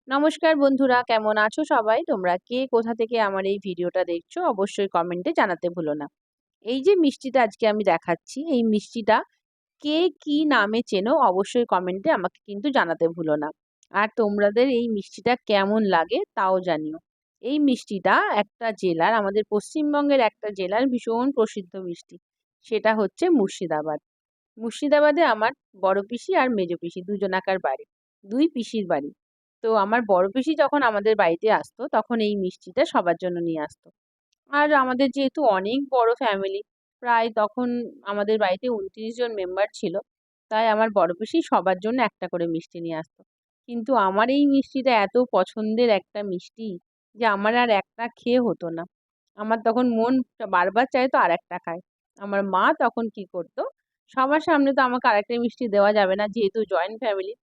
নমস্কার বন্ধুরা, কেমন আছো সবাই? তোমরা কে কোথা থেকে আমার এই ভিডিওটা দেখছো অবশ্যই কমেন্টে জানাতে ভুলো না। এই যে মিষ্টিটা আজকে আমি দেখাচ্ছি, এই মিষ্টিটা কে কি নামে চেনো অবশ্যই কমেন্টে আমাকে কিন্তু জানাতে ভুলো না। আর তোমাদের এই মিষ্টিটা কেমন লাগে তাও জানিও। এই মিষ্টিটা একটা জেলার, আমাদের পশ্চিমবঙ্গের একটা জেলার ভীষণ প্রসিদ্ধ মিষ্টি। সেটা হচ্ছে মুর্শিদাবাদ। মুর্শিদাবাদে আমার বড় পিসি আর মেজো পিসি দুজনাকার বাড়ি। দুই পিসির বাড়ি। তো আমার বড় পিসি যখন আমাদের বাড়িতে আসতো তখন এই মিষ্টিটা সবার জন্য নিয়ে আসতো। আর আমাদের যেহেতু অনেক বড় ফ্যামিলি, প্রায় তখন আমাদের বাড়িতে ২৯ জন মেম্বার ছিল। তাই আমার বড় পিসি সবার জন্য একটা করে মিষ্টি নিয়ে আসতো। কিন্তু আমার এই মিষ্টিটা এত পছন্দের একটা মিষ্টি যে আমার আর একটা খেয়ে হতো না। আমার তখন মন বারবার চাইতো আরেকটা খায়। আমার মা তখন কি করতো, সবার সামনে তো আমাকে আরেকটা মিষ্টি দেওয়া যাবে না যেহেতু জয়েন্ট ফ্যামিলি।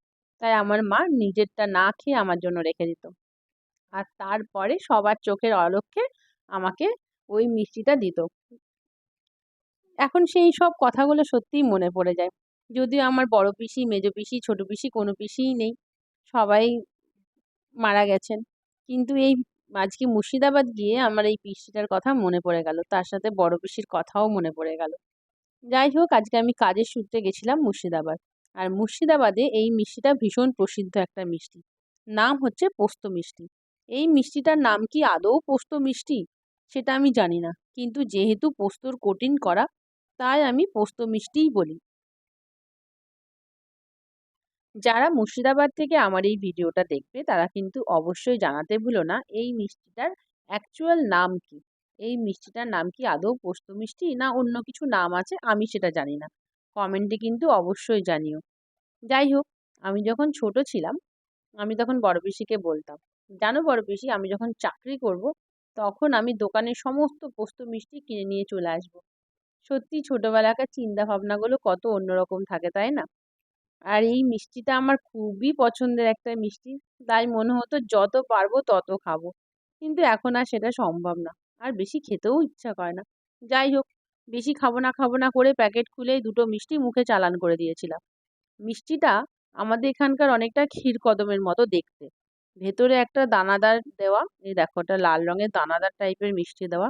তাই আমার মা নিজেরটা না খেয়ে আমার জন্য রেখে দিত। আর তারপরে সবার চোখের অলক্ষ্যে আমাকে ওই মিষ্টিটা দিত। এখন সেই সব কথাগুলো সত্যিই মনে পড়ে যায়। যদিও আমার বড় পিসি, মেজো পিসি, ছোট পিসি কোনো পিসিই নেই। সবাই মারা গেছেন। কিন্তু এই আজকে মুর্শিদাবাদ গিয়ে আমার এই পিসিটার কথা মনে পড়ে গেল। তার সাথে বড় পিসির কথাও মনে পড়ে গেল। যাই হোক, আজকে আমি কাজের সূত্রে গেছিলাম মুর্শিদাবাদ। আর মুর্শিদাবাদে এই মিষ্টিটা ভীষণ প্রসিদ্ধ একটা মিষ্টি। নাম হচ্ছে পোস্ত মিষ্টি। এই মিষ্টিটার নাম কি আদৌ পোস্ত মিষ্টি? সেটা আমি জানি না। কিন্তু যেহেতু পোস্তর কোটিং করা, তাই আমি পোস্ত মিষ্টিই বলি। যারা মুর্শিদাবাদ থেকে আমার এই ভিডিওটা দেখবে তারা কিন্তু অবশ্যই জানাতে ভুলো না এই মিষ্টিটার অ্যাকচুয়াল নাম কি। এই মিষ্টিটার নাম কি আদৌ পোস্ত মিষ্টি না অন্য কিছু নাম আছে আমি সেটা জানি না। কমেন্টে কিন্তু অবশ্যই জানিও। যাই হোক, আমি যখন ছোট ছিলাম আমি তখন বড় পিসিকে বলতাম, জানো বড় পিসি, আমি যখন চাকরি করব তখন আমি দোকানের সমস্ত পোস্ত মিষ্টি কিনে নিয়ে চলে আসব। সত্যি ছোটবেলাকার চিন্তা ভাবনাগুলো কত অন্যরকম থাকে, তাই না? আর এই মিষ্টিটা আমার খুবই পছন্দের একটা মিষ্টি। তাই মনে হতো যত পারবো তত খাবো। কিন্তু এখন আর সেটা সম্ভব না। আর বেশি খেতেও ইচ্ছা করে না। যাই হোক, বেশি খাবো না করে প্যাকেট খুলেই দুটো মিষ্টি মুখে চালান করে দিয়েছিলাম। মিষ্টিটা আমাদের এখানকার অনেকটা ক্ষীরকদমের মতো দেখতে। ভেতরে একটা দানাদার দেওয়া, এই দেখো একটা লাল রঙের দানাদার টাইপের মিষ্টি দেওয়া।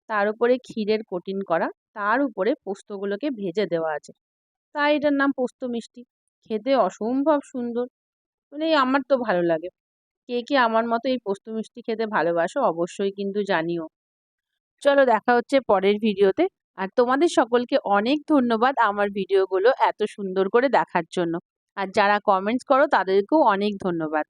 তার উপরে ক্ষীরের কোটিং করা, তার উপরে পোস্তগুলোকে ভেজে দেওয়া আছে। তাই এটার নাম পোস্ত মিষ্টি। খেতে অসম্ভব সুন্দর। মানে আমার তো ভালো লাগে। কে কে আমার মতো এই পোস্ত মিষ্টি খেতে ভালোবাসো অবশ্যই কিন্তু জানিও। চলো, দেখা হচ্ছে পরের ভিডিওতে। আর তোমাদের সকলকে অনেক ধন্যবাদ আমার ভিডিওগুলো এত সুন্দর করে দেখার জন্য। আর যারা কমেন্টস করো তাদেরকেও অনেক ধন্যবাদ।